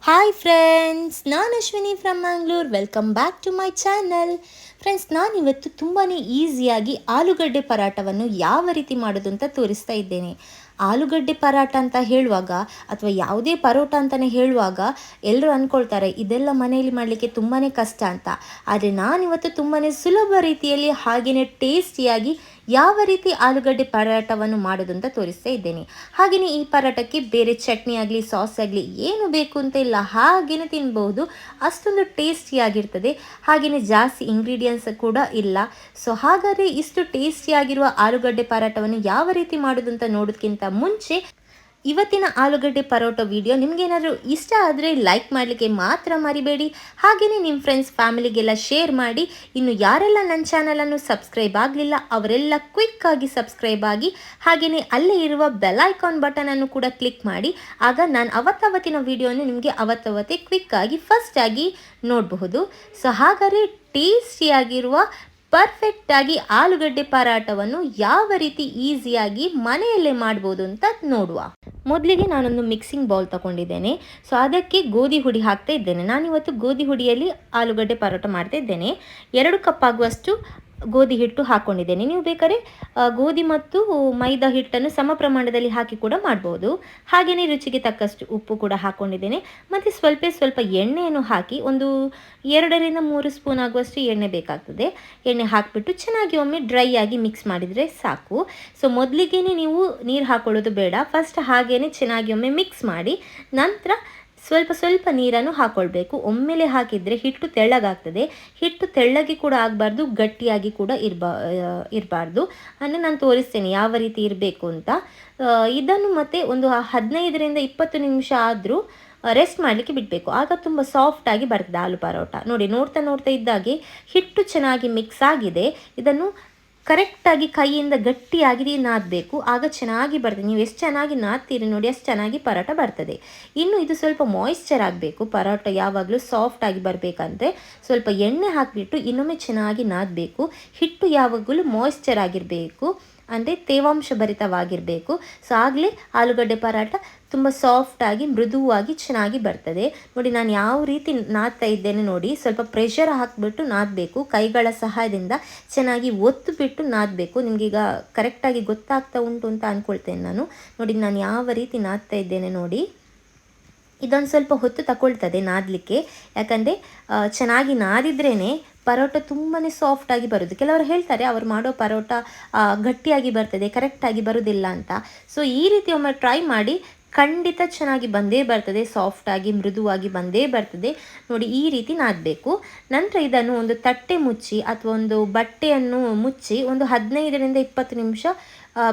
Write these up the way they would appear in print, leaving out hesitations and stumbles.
Hi friends, ನಾನು Ashwini from Mangalore. Welcome back to my channel. Friends, ನಾನಿವತ್ತು ತುಂಬಾ ಈಸಿಯಾಗಿ ಆಲೂಗಡ್ಡೆ ಪರಾಟವನ್ನು ಯಾವ ರೀತಿ ಮಾಡೋದು ಅಂತ ತೋರಿಸ್ತಾ ಇದ್ದೇನೆ. ಆಲೂಗಡ್ಡೆ ಪರಾಟ ಅಂತ ಹೇಳುವಾಗ ಅಥವಾ ಯಾವುದೇ ಪರೋಟ ಅಂತಲೇ ಹೇಳುವಾಗ ಎಲ್ಲರೂ ಅಂದ್ಕೊಳ್ತಾರೆ ಇದೆಲ್ಲ ಮನೆಯಲ್ಲಿ ಮಾಡಲಿಕ್ಕೆ ತುಂಬಾ ಕಷ್ಟ ಅಂತ. ಆದರೆ ನಾನಿವತ್ತು ತುಂಬಾ ಸುಲಭ ರೀತಿಯಲ್ಲಿ ಹಾಗೆಯೇ ಟೇಸ್ಟಿಯಾಗಿ ಯಾವ ರೀತಿ ಆಲೂಗಡ್ಡೆ ಪರಾಟವನ್ನು ಮಾಡೋದು ಅಂತ ತೋರಿಸ್ತಾ ಇದ್ದೇನೆ. ಹಾಗೆಯೇ ಈ ಪರಾಟಕ್ಕೆ ಬೇರೆ ಚಟ್ನಿ ಆಗಲಿ ಸಾಸ್ ಆಗಲಿ ಏನು ಬೇಕು ಅಂತ ಇಲ್ಲ, ಹಾಗೆಯೇ ತಿನ್ಬಹುದು. ಅಷ್ಟೊಂದು ಟೇಸ್ಟಿಯಾಗಿರ್ತದೆ. ಹಾಗೆಯೇ ಜಾಸ್ತಿ ಇಂಗ್ರೀಡಿಯೆಂಟ್ಸ್ ಕೂಡ ಇಲ್ಲ. ಸೊ ಹಾಗಾದರೆ ಇಷ್ಟು ಟೇಸ್ಟಿಯಾಗಿರುವ ಆಲೂಗಡ್ಡೆ ಪರಾಟವನ್ನು ಯಾವ ರೀತಿ ಮಾಡೋದು ಅಂತ ನೋಡೋದಕ್ಕಿಂತ ಮುಂಚೆ ಇವತ್ತಿನ ಆಲೂಗಡ್ಡೆ ಪರೋಟ ವಿಡಿಯೋ ನಿಮಗೇನಾದರೂ ಇಷ್ಟ ಆದರೆ ಲೈಕ್ ಮಾಡಲಿಕ್ಕೆ ಮಾತ್ರ ಮರಿಬೇಡಿ. ಹಾಗೆಯೇ ನಿಮ್ಮ ಫ್ರೆಂಡ್ಸ್ ಫ್ಯಾಮಿಲಿಗೆಲ್ಲ ಶೇರ್ ಮಾಡಿ. ಇನ್ನು ಯಾರೆಲ್ಲ ನನ್ನ ಚಾನಲನ್ನು ಸಬ್ಸ್ಕ್ರೈಬ್ ಆಗಲಿಲ್ಲ ಅವರೆಲ್ಲ ಕ್ವಿಕ್ಕಾಗಿ ಸಬ್ಸ್ಕ್ರೈಬ್ ಆಗಿ, ಹಾಗೆಯೇ ಅಲ್ಲೇ ಇರುವ ಬೆಲ್ ಐಕಾನ್ ಬಟನನ್ನು ಕೂಡ ಕ್ಲಿಕ್ ಮಾಡಿ. ಆಗ ನಾನು ಅವತ್ತವತ್ತಿನ ವಿಡಿಯೋನು ನಿಮಗೆ ಅವತ್ತವತ್ತೇ ಕ್ವಿಕ್ಕಾಗಿ ಫಸ್ಟಾಗಿ ನೋಡಬಹುದು. ಸೊ ಹಾಗಾದರೆ ಟೇಸ್ಟಿಯಾಗಿರುವ ಪರ್ಫೆಕ್ಟಾಗಿ ಆಲೂಗಡ್ಡೆ ಪರಾಟವನ್ನು ಯಾವ ರೀತಿ ಈಸಿಯಾಗಿ ಮನೆಯಲ್ಲೇ ಮಾಡ್ಬೋದು ಅಂತ ನೋಡುವ. ಮೊದಲಿಗೆ ನಾನೊಂದು ಮಿಕ್ಸಿಂಗ್ ಬೌಲ್ ತಗೊಂಡಿದ್ದೇನೆ. ಸೊ ಅದಕ್ಕೆ ಗೋಧಿ ಹುಡಿ ಹಾಕ್ತಾ ಇದ್ದೇನೆ. ನಾನಿವತ್ತು ಗೋಧಿ ಹುಡಿಯಲ್ಲಿ ಆಲೂಗಡ್ಡೆ ಪರೋಟ ಮಾಡ್ತಾ ಇದ್ದೇನೆ. 2 ಕಪ್ ಆಗುವಷ್ಟು ಗೋಧಿ ಹಿಟ್ಟು ಹಾಕ್ಕೊಂಡಿದ್ದೇನೆ. ನೀವು ಬೇಕಾದ್ರೆ ಗೋಧಿ ಮತ್ತು ಮೈದಾ ಹಿಟ್ಟನ್ನು ಸಮ ಪ್ರಮಾಣದಲ್ಲಿ ಹಾಕಿ ಕೂಡ ಮಾಡ್ಬೋದು. ಹಾಗೆಯೇ ರುಚಿಗೆ ತಕ್ಕಷ್ಟು ಉಪ್ಪು ಕೂಡ ಹಾಕ್ಕೊಂಡಿದ್ದೇನೆ. ಮತ್ತು ಸ್ವಲ್ಪ ಎಣ್ಣೆಯನ್ನು ಹಾಕಿ ಒಂದು 2 ರಿಂದ 3 ಸ್ಪೂನ್ ಆಗುವಷ್ಟು ಎಣ್ಣೆ ಬೇಕಾಗ್ತದೆ. ಎಣ್ಣೆ ಹಾಕಿಬಿಟ್ಟು ಚೆನ್ನಾಗಿ ಒಮ್ಮೆ ಡ್ರೈ ಆಗಿ ಮಿಕ್ಸ್ ಮಾಡಿದರೆ ಸಾಕು. ಸೊ ಮೊದಲಿಗೆ ನೀವು ನೀರು ಹಾಕೊಳ್ಳೋದು ಬೇಡ. ಫಸ್ಟ್ ಹಾಗೆಯೇ ಚೆನ್ನಾಗಿ ಒಮ್ಮೆ ಮಿಕ್ಸ್ ಮಾಡಿ ನಂತರ ಸ್ವಲ್ಪ ನೀರನ್ನು ಹಾಕ್ಕೊಳ್ಬೇಕು. ಒಮ್ಮೆಲೆ ಹಾಕಿದರೆ ಹಿಟ್ಟು ತೆಳ್ಳಗಾಗ್ತದೆ. ಹಿಟ್ಟು ತೆಳ್ಳಗೆ ಕೂಡ ಆಗಬಾರ್ದು, ಗಟ್ಟಿಯಾಗಿ ಕೂಡ ಇರಬಾರ್ದು. ಅಂದರೆ ನಾನು ತೋರಿಸ್ತೇನೆ ಯಾವ ರೀತಿ ಇರಬೇಕು ಅಂತ. ಇದನ್ನು ಮತ್ತೆ ಒಂದು 15 ರಿಂದ 20 ನಿಮಿಷ ಆದರೂ ರೆಸ್ಟ್ ಮಾಡಲಿಕ್ಕೆ ಬಿಡಬೇಕು. ಆಗ ತುಂಬ ಸಾಫ್ಟಾಗಿ ಬರ್ತದೆ ಆಲೂ ಪರೋಟ. ನೋಡ್ತಾ ಇದ್ದಾಗೆ ಹಿಟ್ಟು ಚೆನ್ನಾಗಿ ಮಿಕ್ಸ್ ಆಗಿದೆ. ಇದನ್ನು ಕರೆಕ್ಟಾಗಿ ಕೈಯಿಂದ ಗಟ್ಟಿಯಾಗಿ ನಾದಬೇಕು. ಆಗ ಚೆನ್ನಾಗಿ ಬರ್ತದೆ. ನೀವು ಎಷ್ಟು ಚೆನ್ನಾಗಿ ನಾದ್ತೀರಿ ನೋಡಿ ಅಷ್ಟು ಚೆನ್ನಾಗಿ ಪರೋಟ ಬರ್ತದೆ. ಇನ್ನು ಇದು ಸ್ವಲ್ಪ ಮಾಯಿಶ್ಚರ್ ಆಗಬೇಕು. ಪರೋಟ ಯಾವಾಗಲೂ ಸಾಫ್ಟಾಗಿ ಬರಬೇಕಂದ್ರೆ ಸ್ವಲ್ಪ ಎಣ್ಣೆ ಹಾಕಿಬಿಟ್ಟು ಇನ್ನೊಮ್ಮೆ ಚೆನ್ನಾಗಿ ನಾದಬೇಕು. ಹಿಟ್ಟು ಯಾವಾಗಲೂ ಮಾಯಿಶ್ಚರ್ ಆಗಿರಬೇಕು, ಅಂದರೆ ತೇವಾಂಶ ಭರಿತವಾಗಿರಬೇಕು. ಸೊ ಆಗಲೇ ಆಲೂಗಡ್ಡೆ ಪರಾಟ ತುಂಬ ಸಾಫ್ಟಾಗಿ ಮೃದುವಾಗಿ ಚೆನ್ನಾಗಿ ಬರ್ತದೆ. ನೋಡಿ ನಾನು ಯಾವ ರೀತಿ ನಾದ್ತಾ ಇದ್ದೇನೆ ನೋಡಿ. ಸ್ವಲ್ಪ ಪ್ರೆಷರ್ ಹಾಕಿಬಿಟ್ಟು ನಾದಬೇಕು. ಕೈಗಳ ಸಹಾಯದಿಂದ ಚೆನ್ನಾಗಿ ಒತ್ತು ಬಿಟ್ಟು ನಾದಬೇಕು. ನಿಮಗೀಗ ಕರೆಕ್ಟಾಗಿ ಗೊತ್ತಾಗ್ತಾ ಉಂಟು ಅಂತ ಅಂದ್ಕೊಳ್ತೇನೆ ನಾನು. ನೋಡಿ ನಾನು ಯಾವ ರೀತಿ ನಾದ್ತಾ ಇದ್ದೇನೆ ನೋಡಿ. ಇದೊಂದು ಸ್ವಲ್ಪ ಹೊತ್ತು ತಗೊಳ್ತದೆ ನಾದಲಿಕ್ಕೆ. ಯಾಕಂದರೆ ಚೆನ್ನಾಗಿ ನಾದಿದ್ರೇ ಪರೋಟ ತುಂಬಾ ಸಾಫ್ಟಾಗಿ ಬರೋದು. ಕೆಲವರು ಹೇಳ್ತಾರೆ ಅವರು ಮಾಡೋ ಪರೋಟ ಗಟ್ಟಿಯಾಗಿ ಬರ್ತದೆ, ಕರೆಕ್ಟಾಗಿ ಬರೋದಿಲ್ಲ ಅಂತ. ಸೊ ಈ ರೀತಿ ಒಮ್ಮೆ ಟ್ರೈ ಮಾಡಿ, ಖಂಡಿತ ಚೆನ್ನಾಗಿ ಬಂದೇ ಬರ್ತದೆ. ಸಾಫ್ಟಾಗಿ ಮೃದುವಾಗಿ ಬಂದೇ ಬರ್ತದೆ. ನೋಡಿ ಈ ರೀತಿ ನಾದಬೇಕು. ನಂತರ ಇದನ್ನು ಒಂದು ತಟ್ಟೆ ಮುಚ್ಚಿ ಅಥವಾ ಒಂದು ಬಟ್ಟೆಯನ್ನು ಮುಚ್ಚಿ ಒಂದು 15 ರಿಂದ 20 ನಿಮಿಷ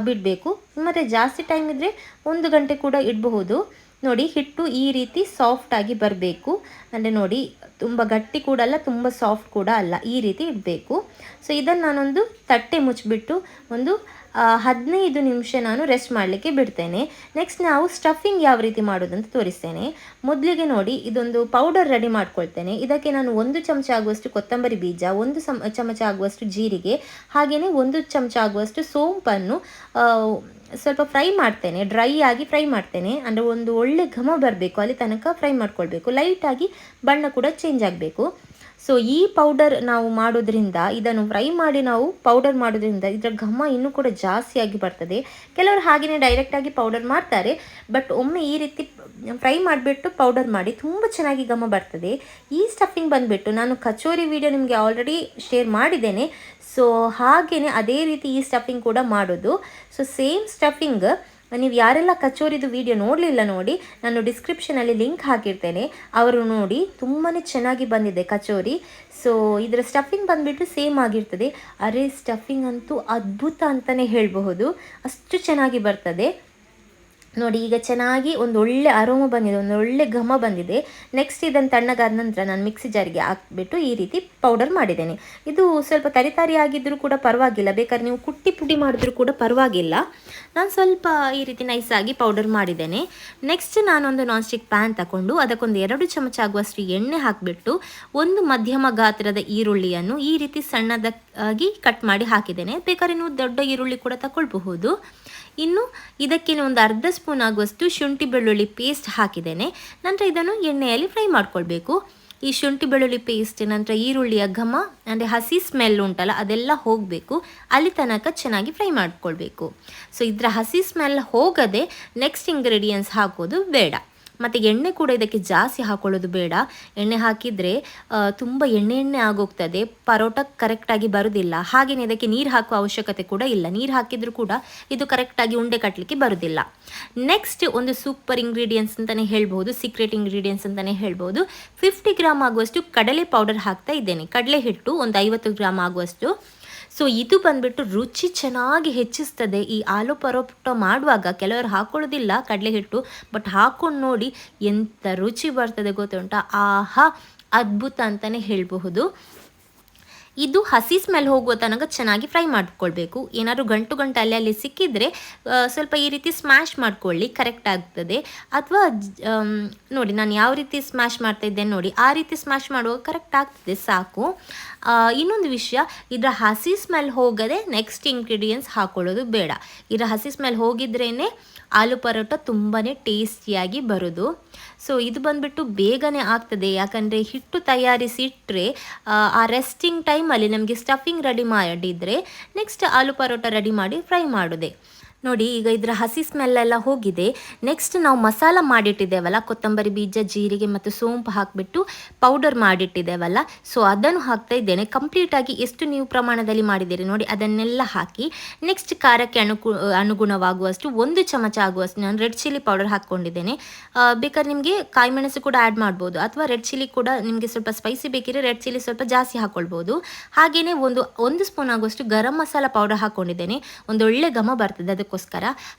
ಬಿಡಬೇಕು. ಮತ್ತು ಜಾಸ್ತಿ ಟೈಮ್ ಇದ್ದರೆ 1 ಗಂಟೆ ಕೂಡ ಇಡಬಹುದು. ನೋಡಿ ಹಿಟ್ಟು ಈ ರೀತಿ ಸಾಫ್ಟಾಗಿ ಬರಬೇಕು. ಅಂದರೆ ನೋಡಿ ತುಂಬ ಗಟ್ಟಿ ಕೂಡ ಅಲ್ಲ, ತುಂಬ ಸಾಫ್ಟ್ ಕೂಡ ಅಲ್ಲ, ಈ ರೀತಿ ಇಡಬೇಕು. ಸೊ ಇದನ್ನು ನಾನೊಂದು ತಟ್ಟೆ ಮುಚ್ಚಿಬಿಟ್ಟು ಒಂದು 15 ನಿಮಿಷ ನಾನು ರೆಸ್ಟ್ ಮಾಡಲಿಕ್ಕೆ ಬಿಡ್ತೇನೆ. ನೆಕ್ಸ್ಟ್ ನಾವು ಸ್ಟಫಿಂಗ್ ಯಾವ ರೀತಿ ಮಾಡೋದು ಅಂತ ತೋರಿಸ್ತೇನೆ. ಮೊದಲಿಗೆ ನೋಡಿ ಇದೊಂದು ಪೌಡರ್ ರೆಡಿ ಮಾಡ್ಕೊಳ್ತೇನೆ. ಇದಕ್ಕೆ ನಾನು 1 ಚಮಚ ಆಗುವಷ್ಟು ಕೊತ್ತಂಬರಿ ಬೀಜ, 1 ಚಮಚ ಆಗುವಷ್ಟು ಜೀರಿಗೆ, ಹಾಗೆಯೇ 1 ಚಮಚ ಆಗುವಷ್ಟು ಸೋಂಪನ್ನು ಸ್ವಲ್ಪ ಫ್ರೈ ಮಾಡ್ತೇನೆ. ಡ್ರೈ ಆಗಿ ಫ್ರೈ ಮಾಡ್ತೇನೆ. ಅಂದರೆ ಒಂದು ಒಳ್ಳೆ ಘಮ ಬರಬೇಕು, ಅಲ್ಲಿ ತನಕ ಫ್ರೈ ಮಾಡ್ಕೊಳ್ಬೇಕು. ಲೈಟಾಗಿ ಬಣ್ಣ ಕೂಡ ಚೇಂಜ್ ಆಗಬೇಕು. ಸೊ ಈ ಪೌಡರ್ ನಾವು ಮಾಡೋದ್ರಿಂದ, ಇದನ್ನು ಫ್ರೈ ಮಾಡಿ ನಾವು ಪೌಡರ್ ಮಾಡೋದ್ರಿಂದ ಇದರ ಘಮ ಇನ್ನೂ ಕೂಡ ಜಾಸ್ತಿಯಾಗಿ ಬರ್ತದೆ. ಕೆಲವರು ಹಾಗೆಯೇ ಡೈರೆಕ್ಟಾಗಿ ಪೌಡರ್ ಮಾಡ್ತಾರೆ. ಬಟ್ ಒಮ್ಮೆ ಈ ರೀತಿ ಫ್ರೈ ಮಾಡಿಬಿಟ್ಟು ಪೌಡರ್ ಮಾಡಿ ತುಂಬ ಚೆನ್ನಾಗಿ ಘಮ ಬರ್ತದೆ. ಈ ಸ್ಟಫಿಂಗ್ ಬಂದುಬಿಟ್ಟು ನಾನು ಕಚೋರಿ ವಿಡಿಯೋ ನಿಮಗೆ ಆಲ್ರೆಡಿ ಶೇರ್ ಮಾಡಿದ್ದೇನೆ. ಸೊ ಹಾಗೆಯೇ ಅದೇ ರೀತಿ ಈ ಸ್ಟಫಿಂಗ್ ಕೂಡ ಮಾಡೋದು. ಸೊ ಸೇಮ್ ಸ್ಟಫಿಂಗ್ ನೀವು ಯಾರೆಲ್ಲ ಕಚೋರಿದು ವಿಡಿಯೋ ನೋಡಲಿಲ್ಲ ನೋಡಿ, ನಾನು ಡಿಸ್ಕ್ರಿಪ್ಷನಲ್ಲಿ ಲಿಂಕ್ ಹಾಕಿರ್ತೇನೆ. ಅವರು ನೋಡಿ ತುಂಬಾ ಚೆನ್ನಾಗಿ ಬಂದಿದೆ ಕಚೋರಿ. ಸೊ ಇದರ ಸ್ಟಫಿಂಗ್ ಬಂದುಬಿಟ್ಟು ಸೇಮ್ ಆಗಿರ್ತದೆ. ಅರೆ ಸ್ಟಫಿಂಗ್ ಅಂತೂ ಅದ್ಭುತ ಅಂತಲೇ ಹೇಳಬಹುದು, ಅಷ್ಟು ಚೆನ್ನಾಗಿ ಬರ್ತದೆ. ನೋಡಿ ಈಗ ಚೆನ್ನಾಗಿ ಒಂದು ಒಳ್ಳೆ ಅರೋಮ ಬಂದಿದೆ, ಒಂದು ಒಳ್ಳೆ ಘಮ ಬಂದಿದೆ. ನೆಕ್ಸ್ಟ್ ಇದನ್ನು ತಣ್ಣಗಾದ ನಂತರ ನಾನು ಮಿಕ್ಸಿ ಜಾರಿಗೆ ಹಾಕಿಬಿಟ್ಟು ಈ ರೀತಿ ಪೌಡರ್ ಮಾಡಿದ್ದೇನೆ. ಇದು ಸ್ವಲ್ಪ ತರಿತಾರಿ ಆಗಿದ್ದರೂ ಕೂಡ ಪರವಾಗಿಲ್ಲ, ಬೇಕಾದ್ರೆ ನೀವು ಕುಟ್ಟಿ ಪುಡಿ ಮಾಡಿದ್ರೂ ಕೂಡ ಪರವಾಗಿಲ್ಲ. ನಾನು ಸ್ವಲ್ಪ ಈ ರೀತಿ ನೈಸಾಗಿ ಪೌಡರ್ ಮಾಡಿದ್ದೇನೆ. ನೆಕ್ಸ್ಟ್ ನಾನೊಂದು ನಾನ್ ಸ್ಟಿಕ್ ಪ್ಯಾನ್ ತಗೊಂಡು ಅದಕ್ಕೊಂದು 2 ಚಮಚ ಆಗುವಷ್ಟು ಎಣ್ಣೆ ಹಾಕಿಬಿಟ್ಟು ಒಂದು ಮಧ್ಯಮ ಗಾತ್ರದ ಈರುಳ್ಳಿಯನ್ನು ಈ ರೀತಿ ಆಗಿ ಕಟ್ ಮಾಡಿ ಹಾಕಿದ್ದೇನೆ. ಬೇಕಾದ್ರೆ ನೀವು ದೊಡ್ಡ ಈರುಳ್ಳಿ ಕೂಡ ತಗೊಳ್ಬಹುದು. ಇನ್ನು ಇದಕ್ಕೆ ಒಂದು ಅರ್ಧ ಸ್ಪೂನ್ ಆಗುವಷ್ಟು ಶುಂಠಿ ಬೆಳ್ಳುಳ್ಳಿ ಪೇಸ್ಟ್ ಹಾಕಿದ್ದೇನೆ. ನಂತರ ಇದನ್ನು ಎಣ್ಣೆಯಲ್ಲಿ ಫ್ರೈ ಮಾಡ್ಕೊಳ್ಬೇಕು. ಈ ಶುಂಠಿ ಬೆಳ್ಳುಳ್ಳಿ ಪೇಸ್ಟ್ ನಂತರ ಈರುಳ್ಳಿಯ ಘಮ ಅಂದರೆ ಹಸಿ ಸ್ಮೆಲ್ ಉಂಟಲ್ಲ ಅದೆಲ್ಲ ಹೋಗಬೇಕು, ಅಲ್ಲಿ ತನಕ ಚೆನ್ನಾಗಿ ಫ್ರೈ ಮಾಡ್ಕೊಳ್ಬೇಕು. ಸೊ ಇದರ ಹಸಿ ಸ್ಮೆಲ್ ಹೋಗದೆ ನೆಕ್ಸ್ಟ್ ಇಂಗ್ರೀಡಿಯೆಂಟ್ಸ್ ಹಾಕೋದು ಬೇಡ. ಮತ್ತು ಎಣ್ಣೆ ಕೂಡ ಇದಕ್ಕೆ ಜಾಸ್ತಿ ಹಾಕೊಳ್ಳೋದು ಬೇಡ. ಎಣ್ಣೆ ಹಾಕಿದರೆ ತುಂಬ ಎಣ್ಣೆ ಆಗೋಗ್ತದೆ, ಪರೋಟ ಕರೆಕ್ಟಾಗಿ ಬರೋದಿಲ್ಲ. ಹಾಗೆಯೇ ಇದಕ್ಕೆ ನೀರು ಹಾಕುವ ಅವಶ್ಯಕತೆ ಕೂಡ ಇಲ್ಲ. ನೀರು ಹಾಕಿದರೂ ಕೂಡ ಇದು ಕರೆಕ್ಟಾಗಿ ಉಂಡೆ ಕಟ್ಟಲಿಕ್ಕೆ ಬರೋದಿಲ್ಲ. ನೆಕ್ಸ್ಟ್ ಒಂದು ಸೂಪರ್ ಇಂಗ್ರೀಡಿಯೆಂಟ್ಸ್ ಅಂತಲೇ ಹೇಳ್ಬೋದು, ಸೀಕ್ರೆಟ್ ಇಂಗ್ರೀಡಿಯೆಂಟ್ಸ್ ಅಂತಲೇ ಹೇಳ್ಬೋದು. 50 ಗ್ರಾಮ್ ಆಗುವಷ್ಟು ಕಡಲೆ ಪೌಡರ್ ಹಾಕ್ತಾ ಇದ್ದೇನೆ. ಕಡಲೆ ಹಿಟ್ಟು ಒಂದು 50 ಗ್ರಾಮ್ ಆಗುವಷ್ಟು. ಸೊ ಇದು ಬಂದುಬಿಟ್ಟು ರುಚಿ ಚೆನ್ನಾಗಿ ಹೆಚ್ಚಿಸ್ತದೆ. ಈ ಆಲೂ ಪರೋಟ ಮಾಡುವಾಗ ಕೆಲವರು ಹಾಕೊಳ್ಳೋದಿಲ್ಲ ಕಡಲೆ ಹಿಟ್ಟು, ಬಟ್ ಹಾಕ್ಕೊಂಡು ನೋಡಿ ಎಂಥ ರುಚಿ ಬರ್ತದೆ ಗೊತ್ತುಂಟಾ. ಆಹಾ, ಅದ್ಭುತ ಅಂತಲೇ ಹೇಳಬಹುದು. ಇದು ಹಸಿ ಸ್ಮೆಲ್ ಹೋಗುವ ತನಕ ಚೆನ್ನಾಗಿ ಫ್ರೈ ಮಾಡ್ಕೊಳ್ಬೇಕು. ಏನಾದರೂ ಗಂಟು ಅಲ್ಲಿ ಸಿಕ್ಕಿದರೆ ಸ್ವಲ್ಪ ಈ ರೀತಿ ಸ್ಮ್ಯಾಶ್ ಮಾಡ್ಕೊಳ್ಳಿ, ಕರೆಕ್ಟ್ ಆಗ್ತದೆ. ಅಥವಾ ನೋಡಿ ನಾನು ಯಾವ ರೀತಿ ಸ್ಮ್ಯಾಶ್ ಮಾಡ್ತಾ ಇದ್ದೇನೆ ನೋಡಿ, ಆ ರೀತಿ ಸ್ಮ್ಯಾಶ್ ಮಾಡುವಾಗ ಕರೆಕ್ಟ್ ಆಗ್ತದೆ, ಸಾಕು. ಇನ್ನೊಂದು ವಿಷಯ, ಇದರ ಹಸಿ ಸ್ಮೆಲ್ ಹೋಗದೆ ನೆಕ್ಸ್ಟ್ ಇಂಗ್ರೀಡಿಯೆಂಟ್ಸ್ ಹಾಕೊಳ್ಳೋದು ಬೇಡ. ಇದರ ಹಸಿ ಸ್ಮೆಲ್ ಹೋಗಿದ್ರೇ ಆಲೂ ಪರೋಟ ತುಂಬಾ ಟೇಸ್ಟಿಯಾಗಿ ಬರೋದು. ಸೊ ಇದು ಬಂದುಬಿಟ್ಟು ಬೇಗನೆ ಆಗ್ತದೆ, ಯಾಕಂದರೆ ಹಿಟ್ಟು ತಯಾರಿಸಿ ಇಟ್ಟರೆ ಆ ರೆಸ್ಟಿಂಗ್ ಟೈಮಲ್ಲಿ ನಮಗೆ ಸ್ಟಫಿಂಗ್ ರೆಡಿ ಮಾಡಿದರೆ ನೆಕ್ಸ್ಟ್ ಆಲೂ ಪರೋಟ ರೆಡಿ ಮಾಡಿ ಫ್ರೈ ಮಾಡೋದೆ. ನೋಡಿ ಈಗ ಇದರ ಹಸಿ ಸ್ಮೆಲ್ಲೆಲ್ಲ ಹೋಗಿದೆ. ನೆಕ್ಸ್ಟ್ ನಾವು ಮಸಾಲ ಮಾಡಿಟ್ಟಿದ್ದೇವಲ್ಲ, ಕೊತ್ತಂಬರಿ ಬೀಜ, ಜೀರಿಗೆ ಮತ್ತು ಸೋಂಪು ಹಾಕಿಬಿಟ್ಟು ಪೌಡರ್ ಮಾಡಿಟ್ಟಿದ್ದೇವಲ್ಲ, ಸೊ ಅದನ್ನು ಹಾಕ್ತಾ ಇದ್ದೇನೆ. ಕಂಪ್ಲೀಟಾಗಿ ಎಷ್ಟು ನೀವು ಪ್ರಮಾಣದಲ್ಲಿ ಮಾಡಿದ್ದೀರಿ ನೋಡಿ ಅದನ್ನೆಲ್ಲ ಹಾಕಿ, ನೆಕ್ಸ್ಟ್ ಖಾರಕ್ಕೆ ಅನುಗುಣವಾಗುವಷ್ಟು 1 ಚಮಚ ಆಗುವಷ್ಟು ನಾನು ರೆಡ್ ಚಿಲ್ಲಿ ಪೌಡರ್ ಹಾಕ್ಕೊಂಡಿದ್ದೇನೆ. ಬೇಕಾದ್ರೆ ನಿಮಗೆ ಕಾಯಿ ಮೆಣಸು ಕೂಡ ಆ್ಯಡ್ ಮಾಡ್ಬೋದು, ಅಥವಾ ರೆಡ್ ಚಿಲ್ಲಿ ಕೂಡ ನಿಮಗೆ ಸ್ವಲ್ಪ ಸ್ಪೈಸಿ ಬೇಕಿದ್ರೆ ರೆಡ್ ಚಿಲ್ಲಿ ಸ್ವಲ್ಪ ಜಾಸ್ತಿ ಹಾಕ್ಕೊಳ್ಬೋದು. ಹಾಗೆಯೇ ಒಂದು ಸ್ಪೂನ್ ಆಗುವಷ್ಟು ಗರಂ ಮಸಾಲ ಪೌಡರ್ ಹಾಕ್ಕೊಂಡಿದ್ದೇನೆ, ಒಂದು ಒಳ್ಳೆ ಘಮ ಬರ್ತದೆ ಅದಕ್ಕೋಸ್ಕರ.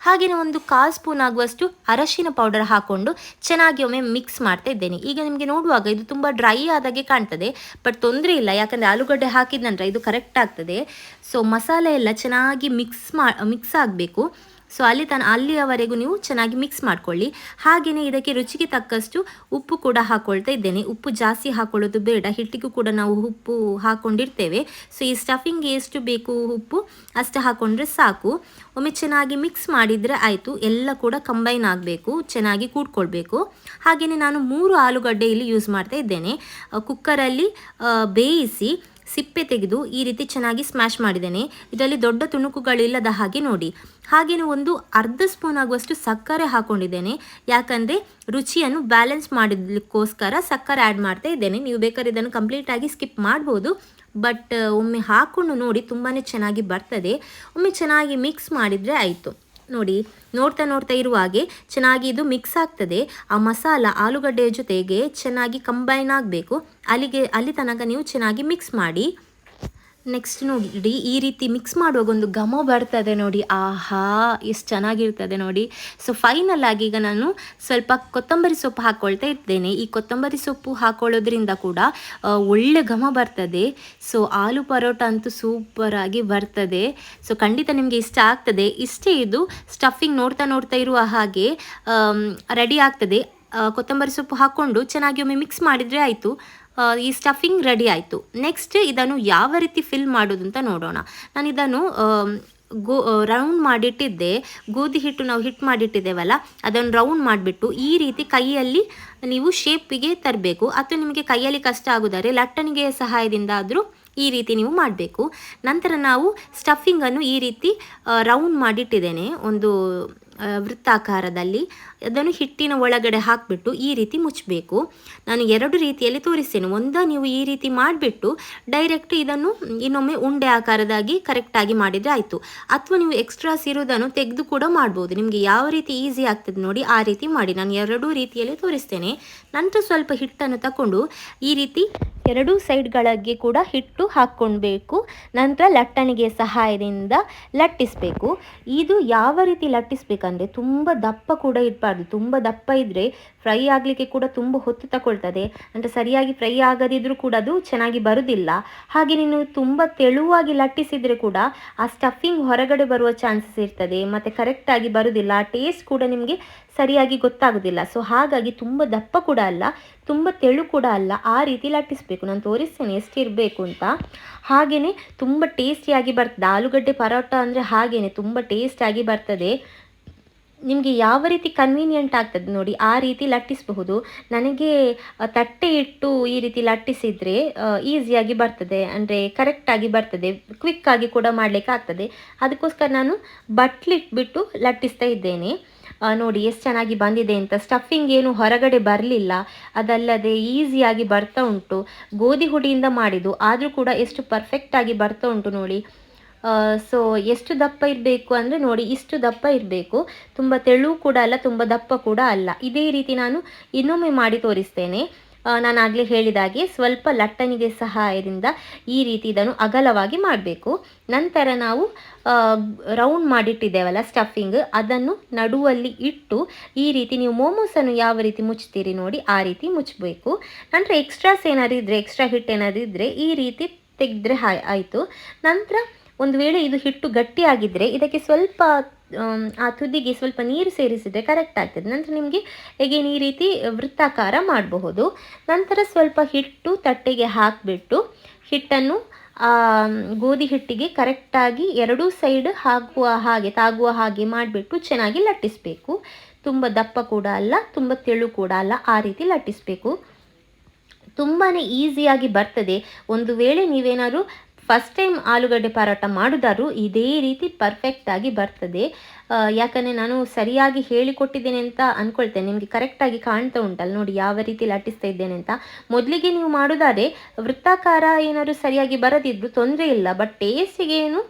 ಹಾಗೆಯೇ ಒಂದು 1/4 ಸ್ಪೂನ್ ಆಗುವಷ್ಟು ಅರಶಿನ ಪೌಡರ್ ಹಾಕೊಂಡು ಚೆನ್ನಾಗಿ ಒಮ್ಮೆ ಮಿಕ್ಸ್ ಮಾಡ್ತಾ ಇದ್ದೇನೆ. ಈಗ ನಿಮಗೆ ನೋಡುವಾಗ ಇದು ತುಂಬ ಡ್ರೈ ಆದಾಗೆ ಕಾಣ್ತದೆ, ಬಟ್ ತೊಂದರೆ ಇಲ್ಲ, ಯಾಕಂದರೆ ಆಲೂಗಡ್ಡೆ ಹಾಕಿದ ನಂತರ ಇದು ಕರೆಕ್ಟ್ ಆಗ್ತದೆ. ಸೊ ಮಸಾಲೆ ಎಲ್ಲ ಚೆನ್ನಾಗಿ ಮಿಕ್ಸ್ ಆಗಬೇಕು. ಸೊ ಅಲ್ಲಿಯವರೆಗೂ ನೀವು ಚೆನ್ನಾಗಿ ಮಿಕ್ಸ್ ಮಾಡ್ಕೊಳ್ಳಿ. ಹಾಗೆಯೇ ಇದಕ್ಕೆ ರುಚಿಗೆ ತಕ್ಕಷ್ಟು ಉಪ್ಪು ಕೂಡ ಹಾಕ್ಕೊಳ್ತಾ ಇದ್ದೇನೆ. ಉಪ್ಪು ಜಾಸ್ತಿ ಹಾಕೊಳ್ಳೋದು ಬೇಡ, ಹಿಟ್ಟಿಗೂ ಕೂಡ ನಾವು ಉಪ್ಪು ಹಾಕ್ಕೊಂಡಿರ್ತೇವೆ. ಸೊ ಈ ಸ್ಟಫಿಂಗ್ಗೆ ಎಷ್ಟು ಬೇಕು ಉಪ್ಪು ಅಷ್ಟು ಹಾಕ್ಕೊಂಡ್ರೆ ಸಾಕು. ಒಮ್ಮೆ ಚೆನ್ನಾಗಿ ಮಿಕ್ಸ್ ಮಾಡಿದರೆ ಆಯಿತು. ಎಲ್ಲ ಕೂಡ ಕಂಬೈನ್ ಆಗಬೇಕು, ಚೆನ್ನಾಗಿ ಕೂಡ್ಕೊಳ್ಬೇಕು. ಹಾಗೆಯೇ ನಾನು 3 ಆಲೂಗಡ್ಡೆ ಇಲ್ಲಿ ಯೂಸ್ ಮಾಡ್ತಾ ಇದ್ದೇನೆ. ಕುಕ್ಕರಲ್ಲಿ ಬೇಯಿಸಿ ಸಿಪ್ಪೆ ತೆಗೆದು ಈ ರೀತಿ ಚೆನ್ನಾಗಿ ಸ್ಮ್ಯಾಶ್ ಮಾಡಿದ್ದೇನೆ. ಇದರಲ್ಲಿ ದೊಡ್ಡ ತುಣುಕುಗಳಿಲ್ಲದ ಹಾಗೆ ನೋಡಿ. ಹಾಗೆಯೇ ಒಂದು ಅರ್ಧ ಸ್ಪೂನ್ ಆಗುವಷ್ಟು ಸಕ್ಕರೆ ಹಾಕ್ಕೊಂಡಿದ್ದೇನೆ, ಯಾಕಂದರೆ ರುಚಿಯನ್ನು ಬ್ಯಾಲೆನ್ಸ್ ಮಾಡಲಿಕ್ಕೋಸ್ಕರ ಸಕ್ಕರೆ ಆ್ಯಡ್ ಮಾಡ್ತಾ ಇದ್ದೇನೆ. ನೀವು ಬೇಕಾದ್ರೆ ಇದನ್ನು ಕಂಪ್ಲೀಟಾಗಿ ಸ್ಕಿಪ್ ಮಾಡ್ಬೋದು, ಬಟ್ ಒಮ್ಮೆ ಹಾಕ್ಕೊಂಡು ನೋಡಿ ತುಂಬಾ ಚೆನ್ನಾಗಿ ಬರ್ತದೆ. ಒಮ್ಮೆ ಚೆನ್ನಾಗಿ ಮಿಕ್ಸ್ ಮಾಡಿದರೆ ಆಯಿತು. ನೋಡಿ ನೋಡ್ತಾ ಇರುವಾಗೆ ಚೆನ್ನಾಗಿ ಇದು ಮಿಕ್ಸ್ ಆಗ್ತದೆ. ಆ ಮಸಾಲ ಆಲೂಗಡ್ಡೆಯ ಜೊತೆಗೆ ಚೆನ್ನಾಗಿ ಕಂಬೈನ್ ಆಗಬೇಕು. ಅಲ್ಲಿ ತನಕ ನೀವು ಚೆನ್ನಾಗಿ ಮಿಕ್ಸ್ ಮಾಡಿ. ನೆಕ್ಸ್ಟ್ ನೋಡಿ ಈ ರೀತಿ ಮಿಕ್ಸ್ ಮಾಡುವಾಗ ಒಂದು ಘಮ ಬರ್ತದೆ ನೋಡಿ, ಆಹಾ ಎಷ್ಟು ಚೆನ್ನಾಗಿರ್ತದೆ ನೋಡಿ. ಸೊ ಫೈನಲ್ ಆಗಿ ಈಗ ನಾನು ಸ್ವಲ್ಪ ಕೊತ್ತಂಬರಿ ಸೊಪ್ಪು ಹಾಕ್ಕೊಳ್ತಾ ಇದ್ದೇನೆ. ಈ ಕೊತ್ತಂಬರಿ ಸೊಪ್ಪು ಹಾಕೊಳ್ಳೋದ್ರಿಂದ ಕೂಡ ಒಳ್ಳೆ ಘಮ ಬರ್ತದೆ. ಸೊ ಆಲೂ ಪರೋಟ ಅಂತೂ ಸೂಪರಾಗಿ ಬರ್ತದೆ. ಸೊ ಖಂಡಿತ ನಿಮಗೆ ಇಷ್ಟ ಆಗ್ತದೆ. ಇಷ್ಟೇ, ಇದು ಸ್ಟಫಿಂಗ್ ನೋಡ್ತಾ ಇರುವ ಹಾಗೆ ರೆಡಿ ಆಗ್ತದೆ. ಕೊತ್ತಂಬರಿ ಸೊಪ್ಪು ಹಾಕ್ಕೊಂಡು ಚೆನ್ನಾಗಿ ಒಮ್ಮೆ ಮಿಕ್ಸ್ ಮಾಡಿದರೆ ಆಯಿತು. ಈ ಸ್ಟಫಿಂಗ್ ರೆಡಿ ಆಯಿತು. ನೆಕ್ಸ್ಟ್ ಇದನ್ನು ಯಾವ ರೀತಿ ಫಿಲ್ ಮಾಡೋದು ಅಂತ ನೋಡೋಣ. ನಾನು ಇದನ್ನು ರೌಂಡ್ ಮಾಡಿಟ್ಟಿದ್ದೆ. ಗೋಧಿ ಹಿಟ್ಟು ನಾವು ಹಿಟ್ಟು ಮಾಡಿಟ್ಟಿದ್ದೇವಲ್ಲ, ಅದನ್ನು ರೌಂಡ್ ಮಾಡಿಬಿಟ್ಟು ಈ ರೀತಿ ಕೈಯಲ್ಲಿ ನೀವು ಶೇಪಿಗೆ ತರಬೇಕು. ಅಥವಾ ನಿಮಗೆ ಕೈಯಲ್ಲಿ ಕಷ್ಟ ಆಗೋದಾದರೆ ಲಟ್ಟಣಿಗೆಯ ಸಹಾಯದಿಂದ ಆದರೂ ಈ ರೀತಿ ನೀವು ಮಾಡಬೇಕು. ನಂತರ ನಾವು ಸ್ಟಫಿಂಗನ್ನು ಈ ರೀತಿ ರೌಂಡ್ ಮಾಡಿಟ್ಟಿದ್ದೇನೆ, ಒಂದು ವೃತ್ತಾಕಾರದಲ್ಲಿ. ಅದನ್ನು ಹಿಟ್ಟಿನ ಒಳಗಡೆ ಹಾಕಿಬಿಟ್ಟು ಈ ರೀತಿ ಮುಚ್ಚಬೇಕು. ನಾನು 2 ರೀತಿಯಲ್ಲಿ ತೋರಿಸ್ತೇನೆ. ನೀವು ಈ ರೀತಿ ಮಾಡಿಬಿಟ್ಟು ಡೈರೆಕ್ಟ್ ಇದನ್ನು ಇನ್ನೊಮ್ಮೆ ಉಂಡೆ ಆಕಾರದಾಗಿ ಕರೆಕ್ಟಾಗಿ ಮಾಡಿದರೆ ಆಯಿತು. ಅಥವಾ ನೀವು ಎಕ್ಸ್ಟ್ರಾಸ್ ಇರೋದನ್ನು ತೆಗೆದು ಕೂಡ ಮಾಡ್ಬೋದು. ನಿಮಗೆ ಯಾವ ರೀತಿ ಈಸಿ ಆಗ್ತದೆ ನೋಡಿ ಆ ರೀತಿ ಮಾಡಿ. ನಾನು 2 ರೀತಿಯಲ್ಲಿ ತೋರಿಸ್ತೇನೆ. ನಂತರ ಸ್ವಲ್ಪ ಹಿಟ್ಟನ್ನು ತಗೊಂಡು ಈ ರೀತಿ 2 ಸೈಡ್ಗಳಿಗೆ ಕೂಡ ಹಿಟ್ಟು ಹಾಕ್ಕೊಳ್ಬೇಕು. ನಂತರ ಲಟ್ಟಣಿಗೆ ಸಹಾಯದಿಂದ ಲಟ್ಟಿಸಬೇಕು. ಇದು ಯಾವ ರೀತಿ ಲಟ್ಟಿಸ್ಬೇಕಂದ್ರೆ ತುಂಬ ದಪ್ಪ ಕೂಡ ಇರಬಾರ್ದು. ತುಂಬ ದಪ್ಪ ಇದ್ದರೆ ಫ್ರೈ ಆಗಲಿಕ್ಕೆ ಕೂಡ ತುಂಬ ಹೊತ್ತು ತಗೊಳ್ತದೆ. ಅಂದರೆ ಸರಿಯಾಗಿ ಫ್ರೈ ಆಗದಿದ್ದರೂ ಕೂಡ ಅದು ಚೆನ್ನಾಗಿ ಬರುವುದಿಲ್ಲ. ಹಾಗೆ ನೀನು ತುಂಬ ತೆಳುವಾಗಿ ಲಟ್ಟಿಸಿದರೆ ಕೂಡ ಆ ಸ್ಟಫಿಂಗ್ ಹೊರಗಡೆ ಬರುವ ಚಾನ್ಸಸ್ ಇರ್ತದೆ, ಮತ್ತು ಕರೆಕ್ಟಾಗಿ ಬರುವುದಿಲ್ಲ. ಆ ಟೇಸ್ಟ್ ಕೂಡ ನಿಮಗೆ ಸರಿಯಾಗಿ ಗೊತ್ತಾಗೋದಿಲ್ಲ. ಸೊ ಹಾಗಾಗಿ ತುಂಬ ದಪ್ಪ ಕೂಡ ಅಲ್ಲ, ತುಂಬ ತೆಳು ಕೂಡ ಅಲ್ಲ, ಆ ರೀತಿ ಲಟ್ಟಿಸಬೇಕು. ನಾನು ತೋರಿಸ್ತೇನೆ ಎಷ್ಟಿರಬೇಕು ಅಂತ. ಹಾಗೆಯೇ ತುಂಬ ಟೇಸ್ಟಿಯಾಗಿ ಬರ್ತದೆ. ಆಲೂಗಡ್ಡೆ ಪರೋಟ ಅಂದರೆ ಹಾಗೆಯೇ ತುಂಬ ಟೇಸ್ಟಾಗಿ ಬರ್ತದೆ. ನಿಮಗೆ ಯಾವ ರೀತಿ ಕನ್ವೀನಿಯೆಂಟ್ ಆಗ್ತದೆ ನೋಡಿ ಆ ರೀತಿ ಲಟ್ಟಿಸಬಹುದು. ನನಗೆ ತಟ್ಟೆ ಇಟ್ಟು ಈ ರೀತಿ ಲಟ್ಟಿಸಿದರೆ ಈಸಿಯಾಗಿ ಬರ್ತದೆ, ಅಂದರೆ ಕರೆಕ್ಟಾಗಿ ಬರ್ತದೆ, ಕ್ವಿಕ್ಕಾಗಿ ಕೂಡ ಮಾಡಲಿಕ್ಕೆ ಆಗ್ತದೆ. ಅದಕ್ಕೋಸ್ಕರ ನಾನು ಬಟ್ಲಿಟ್ಬಿಟ್ಟು ಲಟ್ಟಿಸ್ತಾ ಇದ್ದೇನೆ. ನೋಡಿ ಎಷ್ಟು ಚೆನ್ನಾಗಿ ಬಂದಿದೆ ಅಂತ. ಸ್ಟಫಿಂಗ್ ಏನು ಹೊರಗಡೆ ಬರಲಿಲ್ಲ, ಅದಲ್ಲದೆ ಈಸಿಯಾಗಿ ಬರ್ತಾ ಉಂಟು. ಗೋಧಿ ಹುಡಿಯಿಂದ ಮಾಡಿದ್ದು ಆದರೂ ಕೂಡ ಎಷ್ಟು ಪರ್ಫೆಕ್ಟಾಗಿ ಬರ್ತಾ ಉಂಟು ನೋಡಿ. ಸೊ ಎಷ್ಟು ದಪ್ಪ ಇರಬೇಕು ಅಂದರೆ ನೋಡಿ ಇಷ್ಟು ದಪ್ಪ ಇರಬೇಕು. ತುಂಬ ತೆಳು ಕೂಡ ಅಲ್ಲ, ತುಂಬ ದಪ್ಪ ಕೂಡ ಅಲ್ಲ. ಇದೇ ರೀತಿ ನಾನು ಇನ್ನೊಮ್ಮೆ ಮಾಡಿ ತೋರಿಸ್ತೇನೆ. ನಾನು ಆಗಲೇ ಹೇಳಿದಾಗೆ ಸ್ವಲ್ಪ ಲಟ್ಟಣಿಗೆ ಸಹಾಯದಿಂದ ಈ ರೀತಿ ಇದನ್ನು ಅಗಲವಾಗಿ ಮಾಡಬೇಕು. ನಂತರ ನಾವು ರೌಂಡ್ ಮಾಡಿಟ್ಟಿದ್ದೇವಲ್ಲ ಸ್ಟಫಿಂಗ್, ಅದನ್ನು ನಡುವಲ್ಲಿ ಇಟ್ಟು ಈ ರೀತಿ ನೀವು ಮೋಮೋಸನ್ನು ಯಾವ ರೀತಿ ಮುಚ್ತೀರಿ ನೋಡಿ ಆ ರೀತಿ ಮುಚ್ಚಬೇಕು. ನಂತರ ಎಕ್ಸ್ಟ್ರಾಸ್ ಏನಾದ್ರು ಇದ್ದರೆ, ಎಕ್ಸ್ಟ್ರಾ ಹಿಟ್ಟು ಏನಾದರೂ ಇದ್ದರೆ ಈ ರೀತಿ ತೆಗೆದ್ರೆ ಆಯಿತು. ನಂತರ ಒಂದು ವೇಳೆ ಇದು ಹಿಟ್ಟು ಗಟ್ಟಿಯಾಗಿದ್ದರೆ ಇದಕ್ಕೆ ಸ್ವಲ್ಪ ಆ ತುದಿಗೆ ಸ್ವಲ್ಪ ನೀರು ಸೇರಿಸಿದರೆ ಕರೆಕ್ಟ್ ಆಗ್ತದೆ. ನಂತರ ನಿಮಗೆ ಹೇಗೇನು ಈ ರೀತಿ ವೃತ್ತಾಕಾರ ಮಾಡಬಹುದು. ನಂತರ ಸ್ವಲ್ಪ ಹಿಟ್ಟು ತಟ್ಟೆಗೆ ಹಾಕಿಬಿಟ್ಟು ಹಿಟ್ಟನ್ನು ಗೋಧಿ ಹಿಟ್ಟಿಗೆ ಕರೆಕ್ಟಾಗಿ ಎರಡೂ ಸೈಡ್ ತಾಗುವ ಹಾಗೆ ಮಾಡಿಬಿಟ್ಟು ಚೆನ್ನಾಗಿ ಲಟ್ಟಿಸಬೇಕು. ತುಂಬ ದಪ್ಪ ಕೂಡ ಅಲ್ಲ, ತುಂಬ ತೆಳು ಕೂಡ ಅಲ್ಲ, ಆ ರೀತಿ ಲಟ್ಟಿಸಬೇಕು. ತುಂಬಾ ಈಸಿಯಾಗಿ ಬರ್ತದೆ. ಒಂದು ವೇಳೆ ನೀವೇನಾದ್ರು ಫಸ್ಟ್ ಟೈಮ್ ಆಲೂಗಡ್ಡೆ ಪರೋಟ ಮಾಡೋದಾದ್ರು ಇದೇ ರೀತಿ ಪರ್ಫೆಕ್ಟಾಗಿ ಬರ್ತದೆ. ಯಾಕಂದರೆ ನಾನು ಸರಿಯಾಗಿ ಹೇಳಿಕೊಟ್ಟಿದ್ದೇನೆ ಅಂತ ಅಂದ್ಕೊಳ್ತೇನೆ. ನಿಮಗೆ ಕರೆಕ್ಟಾಗಿ ಕಾಣ್ತಾ ಉಂಟಲ್ಲ ನೋಡಿ ಯಾವ ರೀತಿ ಲಟ್ಟಿಸ್ತಾ ಇದ್ದೇನೆ ಅಂತ. ಮೊದಲಿಗೆ ನೀವು ಮಾಡೋದಾದರೆ ವೃತ್ತಾಕಾರ ಏನಾದರೂ ಸರಿಯಾಗಿ ಬರದಿದ್ರು ತೊಂದರೆ ಇಲ್ಲ, ಬಟ್ ಟೇಸ್ಟಿಗೆ ಏನು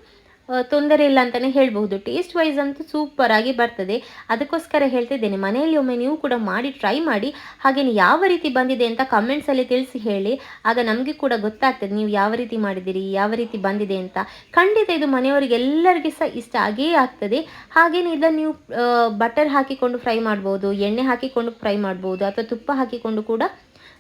ತೊಂದರೆ ಇಲ್ಲ ಅಂತಲೇ ಹೇಳ್ಬಹುದು. ಟೇಸ್ಟ್ ವೈಸ್ ಅಂತೂ ಸೂಪರಾಗಿ ಬರ್ತದೆ. ಅದಕ್ಕೋಸ್ಕರ ಹೇಳ್ತಿದ್ದೇನೆ, ಮನೆಯಲ್ಲಿ ಒಮ್ಮೆ ನೀವು ಕೂಡ ಮಾಡಿ ಟ್ರೈ ಮಾಡಿ. ಹಾಗೆಯೇ ಯಾವ ರೀತಿ ಬಂದಿದೆ ಅಂತ ಕಮೆಂಟ್ಸಲ್ಲಿ ತಿಳಿಸಿ ಹೇಳಿ. ಆಗ ನಮಗೆ ಕೂಡ ಗೊತ್ತಾಗ್ತದೆ ನೀವು ಯಾವ ರೀತಿ ಮಾಡಿದ್ದೀರಿ, ಯಾವ ರೀತಿ ಬಂದಿದೆ ಅಂತ. ಖಂಡಿತ ಇದು ಮನೆಯವರಿಗೆಲ್ಲರಿಗೆ ಸಹ ಇಷ್ಟ ಆಗೇ ಆಗ್ತದೆ. ಹಾಗೆಯೇ ಇದನ್ನು ನೀವು ಬಟರ್ ಹಾಕಿಕೊಂಡು ಫ್ರೈ ಮಾಡ್ಬೋದು, ಎಣ್ಣೆ ಹಾಕಿಕೊಂಡು ಫ್ರೈ ಮಾಡ್ಬೋದು, ಅಥವಾ ತುಪ್ಪ ಹಾಕಿಕೊಂಡು ಕೂಡ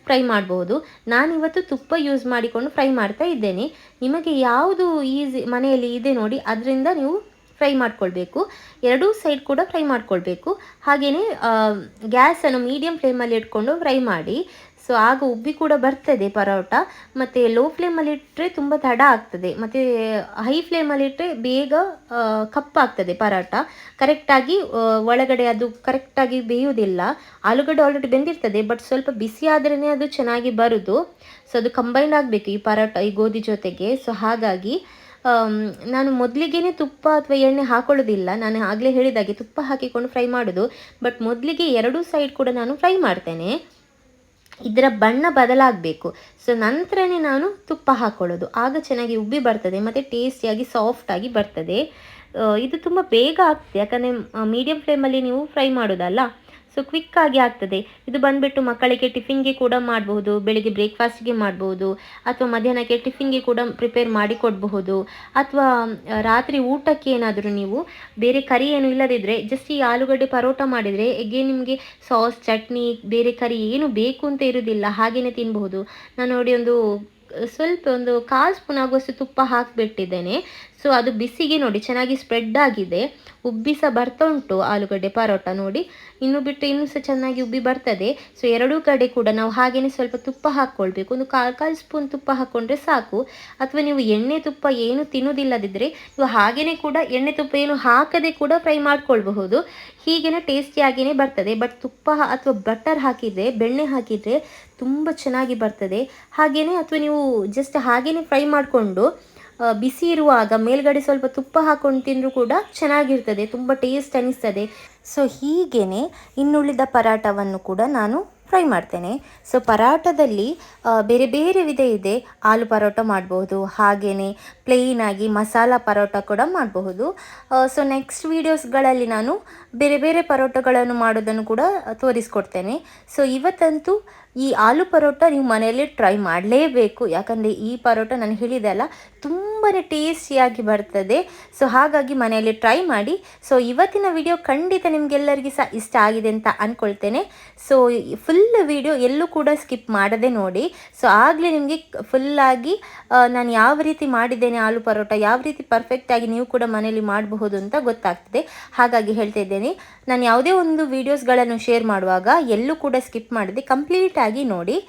ಫ್ರೈ ಮಾಡಬಹುದು. ನಾನಿವತ್ತು ತುಪ್ಪ ಯೂಸ್ ಮಾಡಿಕೊಂಡು ಫ್ರೈ ಮಾಡ್ತಾ ಇದ್ದೇನೆ. ನಿಮಗೆ ಯಾವುದು ಈಸಿ ಮನೆಯಲ್ಲಿ ಇದೆ ನೋಡಿ ಅದರಿಂದ ನೀವು ಫ್ರೈ ಮಾಡ್ಕೊಳ್ಬೇಕು. ಎರಡೂ ಸೈಡ್ ಕೂಡ ಫ್ರೈ ಮಾಡ್ಕೊಳ್ಬೇಕು. ಹಾಗೆಯೇ ಗ್ಯಾಸನ್ನು ಮೀಡಿಯಮ್ ಫ್ಲೇಮಲ್ಲಿ ಇಟ್ಕೊಂಡು ಫ್ರೈ ಮಾಡಿ. ಸೊ ಆಗ ಉಬ್ಬಿ ಕೂಡ ಬರ್ತದೆ ಪರೋಟ. ಮತ್ತು ಲೋ ಫ್ಲೇಮಲ್ಲಿ ಇಟ್ಟರೆ ತುಂಬ ತಡ ಆಗ್ತದೆ, ಮತ್ತು ಹೈ ಫ್ಲೇಮಲ್ಲಿ ಇಟ್ಟರೆ ಬೇಗ ಕಪ್ಪಾಗ್ತದೆ ಪರೋಟ. ಕರೆಕ್ಟಾಗಿ ಒಳಗಡೆ ಅದು ಕರೆಕ್ಟಾಗಿ ಬೇಯುವುದಿಲ್ಲ. ಆಲೂಗಡ್ಡೆ ಆಲ್ರೆಡಿ ಬೆಂದಿರ್ತದೆ, ಬಟ್ ಸ್ವಲ್ಪ ಬಿಸಿ ಆದ್ರೇ ಅದು ಚೆನ್ನಾಗಿ ಬರೋದು. ಸೊ ಅದು ಕಂಬೈಂಡ್ ಆಗಬೇಕು ಈ ಪರೋಟ ಈ ಗೋಧಿ ಜೊತೆಗೆ. ಸೊ ಹಾಗಾಗಿ ನಾನು ಮೊದಲಿಗೆ ತುಪ್ಪ ಅಥವಾ ಎಣ್ಣೆ ಹಾಕೊಳ್ಳೋದಿಲ್ಲ. ನಾನು ಆಗಲೇ ಹೇಳಿದಾಗೆ ತುಪ್ಪ ಹಾಕಿಕೊಂಡು ಫ್ರೈ ಮಾಡೋದು. ಬಟ್ ಮೊದಲಿಗೆ ಎರಡೂ ಸೈಡ್ ಕೂಡ ನಾನು ಫ್ರೈ ಮಾಡ್ತೇನೆ. ಇದರ ಬಣ್ಣ ಬದಲಾಗಬೇಕು. ಸೊ ನಂತರನೇ ನಾನು ತುಪ್ಪ ಹಾಕ್ಕೊಳ್ಳೋದು. ಆಗ ಚೆನ್ನಾಗಿ ಉಬ್ಬಿ ಬರ್ತದೆ ಮತ್ತು ಟೇಸ್ಟಿಯಾಗಿ ಸಾಫ್ಟಾಗಿ ಬರ್ತದೆ. ಇದು ತುಂಬ ಬೇಗ ಆಗ್ತದೆ, ಯಾಕಂದರೆ ಮೀಡಿಯಮ್ ಫ್ಲೇಮಲ್ಲಿ ನೀವು ಫ್ರೈ ಮಾಡೋದಲ್ಲ. ಸೊ ಕ್ವಿಕ್ಕಾಗಿ ಆಗ್ತದೆ. ಇದು ಬಂದುಬಿಟ್ಟು ಮಕ್ಕಳಿಗೆ ಟಿಫಿನ್ಗೆ ಕೂಡ ಮಾಡಬಹುದು, ಬೆಳಿಗ್ಗೆ ಬ್ರೇಕ್ಫಾಸ್ಟ್ಗೆ ಮಾಡ್ಬೋದು, ಅಥವಾ ಮಧ್ಯಾಹ್ನಕ್ಕೆ ಟಿಫಿನ್ಗೆ ಕೂಡ ಪ್ರಿಪೇರ್ ಮಾಡಿ ಕೊಡಬಹುದು, ಅಥವಾ ರಾತ್ರಿ ಊಟಕ್ಕೆ ಏನಾದರೂ ನೀವು ಬೇರೆ ಕರಿ ಏನು ಇಲ್ಲದಿದ್ದರೆ ಜಸ್ಟ್ ಈ ಆಲೂಗಡ್ಡೆ ಪರೋಟ ಮಾಡಿದರೆ ಹೇಗೆ ನಿಮಗೆ ಸಾಸ್, ಚಟ್ನಿ, ಬೇರೆ ಕರಿ ಏನು ಬೇಕು ಅಂತ ಇರೋದಿಲ್ಲ, ಹಾಗೆಯೇ ತಿನ್ನಬಹುದು. ನಾನು ನೋಡಿ ಒಂದು 1/4 ಸ್ಪೂನ್ ಆಗುವಷ್ಟು ತುಪ್ಪ ಹಾಕಿಬಿಟ್ಟಿದ್ದೇನೆ. ಸೊ ಅದು ಬಿಸಿಗೆ ನೋಡಿ ಚೆನ್ನಾಗಿ ಸ್ಪ್ರೆಡ್ ಆಗಿದೆ, ಉಬ್ಬಿ ಸಹ ಬರ್ತಾ ಉಂಟು ಆಲೂಗಡ್ಡೆ ಪರೋಟ ನೋಡಿ. ಇನ್ನೂ ಸಹ ಚೆನ್ನಾಗಿ ಉಬ್ಬಿ ಬರ್ತದೆ. ಸೊ ಎರಡೂ ಕಡೆ ಕೂಡ ನಾವು ಹಾಗೆಯೇ ಸ್ವಲ್ಪ ತುಪ್ಪ ಹಾಕ್ಕೊಳ್ಬೇಕು. ಒಂದು 1/4 ಸ್ಪೂನ್ ತುಪ್ಪ ಹಾಕ್ಕೊಂಡ್ರೆ ಸಾಕು. ಅಥವಾ ನೀವು ಎಣ್ಣೆ ತುಪ್ಪ ಏನು ತಿನ್ನೋದಿಲ್ಲದಿದ್ದರೆ ನೀವು ಹಾಗೆಯೇ ಕೂಡ ಎಣ್ಣೆ ತುಪ್ಪ ಏನು ಹಾಕದೆ ಕೂಡ ಫ್ರೈ ಮಾಡ್ಕೊಳ್ಬಹುದು. ಹೀಗೇ ಟೇಸ್ಟಿಯಾಗಿಯೇ ಬರ್ತದೆ. ಬಟ್ ತುಪ್ಪ ಅಥವಾ ಬಟರ್ ಹಾಕಿದರೆ, ಬೆಣ್ಣೆ ಹಾಕಿದರೆ ತುಂಬ ಚೆನ್ನಾಗಿ ಬರ್ತದೆ. ಹಾಗೆಯೇ ಅಥವಾ ನೀವು ಜಸ್ಟ್ ಹಾಗೆಯೇ ಫ್ರೈ ಮಾಡಿಕೊಂಡು ಬಿಸಿ ಇರುವಾಗ ಮೇಲ್ಗಡೆ ಸ್ವಲ್ಪ ತುಪ್ಪ ಹಾಕ್ಕೊಂಡು ತಿಂದರೂ ಕೂಡ ಚೆನ್ನಾಗಿರ್ತದೆ, ತುಂಬ ಟೇಸ್ಟ್ ಅನ್ನಿಸ್ತದೆ. ಸೊ ಹೀಗೇ ಇನ್ನುಳಿದ ಪರಾಟವನ್ನು ಕೂಡ ನಾನು ಫ್ರೈ ಮಾಡ್ತೇನೆ. ಸೊ ಪರಾಟದಲ್ಲಿ ಬೇರೆ ಬೇರೆ ವಿಧ ಇದೆ. ಆಲೂ ಪರೋಟ ಮಾಡಬಹುದು, ಹಾಗೆಯೇ ಪ್ಲೇನಾಗಿ ಮಸಾಲ ಪರೋಟ ಕೂಡ ಮಾಡಬಹುದು. ಸೊ ನೆಕ್ಸ್ಟ್ ವೀಡಿಯೋಸ್ಗಳಲ್ಲಿ ನಾನು ಬೇರೆ ಬೇರೆ ಪರೋಟಗಳನ್ನು ಮಾಡೋದನ್ನು ಕೂಡ ತೋರಿಸ್ಕೊಡ್ತೇನೆ. ಸೊ ಇವತ್ತಂತೂ ಈ ಆಲೂ ಪರೋಟ ನೀವು ಮನೆಯಲ್ಲಿ ಟ್ರೈ ಮಾಡಲೇಬೇಕು. ಯಾಕಂದರೆ ಈ ಪರೋಟ ನಾನು ಹೇಳಿದೆ ಅಲ್ಲ, ತುಂಬಾ ಟೇಸ್ಟಿಯಾಗಿ ಬರ್ತದೆ. ಸೊ ಹಾಗಾಗಿ ಮನೆಯಲ್ಲಿ ಟ್ರೈ ಮಾಡಿ. ಸೊ ಇವತ್ತಿನ ವಿಡಿಯೋ ಖಂಡಿತ ನಿಮಗೆಲ್ಲರಿಗೂ ಸಹ ಇಷ್ಟ ಆಗಿದೆ ಅಂತ ಅಂದ್ಕೊಳ್ತೇನೆ. ಸೊ ಫುಲ್ ಫುಲ್ ವಿಡಿಯೋ ಎಲ್ಲೂ ಕೂಡ ಸ್ಕಿಪ್ ಮಾಡದೆ ನೋಡಿ. ಸೊ ಆಗಲೇ ನಿಮಗೆ ಫುಲ್ಲಾಗಿ ನಾನು ಯಾವ ರೀತಿ ಮಾಡಿದ್ದೇನೆ ಆಲೂ ಪರೋಟ, ಯಾವ ರೀತಿ ಪರ್ಫೆಕ್ಟಾಗಿ ನೀವು ಕೂಡ ಮನೇಲಿ ಮಾಡಬಹುದು ಅಂತ ಗೊತ್ತಾಗ್ತದೆ. ಹಾಗಾಗಿ ಹೇಳ್ತಾ ಇದ್ದೇನೆ, ನಾನು ಯಾವುದೇ ಒಂದು ವೀಡಿಯೋಸ್ಗಳನ್ನು ಶೇರ್ ಮಾಡುವಾಗ ಎಲ್ಲೂ ಕೂಡ ಸ್ಕಿಪ್ ಮಾಡದೆ ಕಂಪ್ಲೀಟಾಗಿ ನೋಡಿ.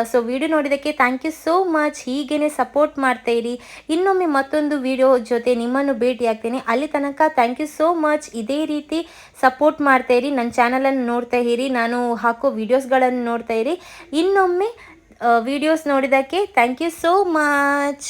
ಸೊ ವಿಡಿಯೋ ನೋಡಿದ್ದಕ್ಕೆ ಥ್ಯಾಂಕ್ ಯು ಸೋ ಮಚ್. ಹೀಗೇ ಸಪೋರ್ಟ್ ಮಾಡ್ತಾ ಇರಿ. ಇನ್ನೊಮ್ಮೆ ಮತ್ತೊಂದು ವಿಡಿಯೋ ಜೊತೆ ನಿಮ್ಮನ್ನು ಭೇಟಿ ಆಗ್ತೇನೆ. ಅಲ್ಲಿ ತನಕ ಥ್ಯಾಂಕ್ ಯು ಸೋ ಮಚ್. ಇದೇ ರೀತಿ ಸಪೋರ್ಟ್ ಮಾಡ್ತಾ ಇರಿ. ನನ್ನ ಚಾನಲನ್ನು ನೋಡ್ತಾ ಇರಿ, ನಾನು ಹಾಕೋ ವಿಡಿಯೋಸ್ಗಳನ್ನು ನೋಡ್ತಾ ಇರಿ. ಇನ್ನೊಮ್ಮೆ ವಿಡಿಯೋಸ್ ನೋಡಿದ್ದಕ್ಕೆ ಥ್ಯಾಂಕ್ ಯು ಸೋ ಮಚ್.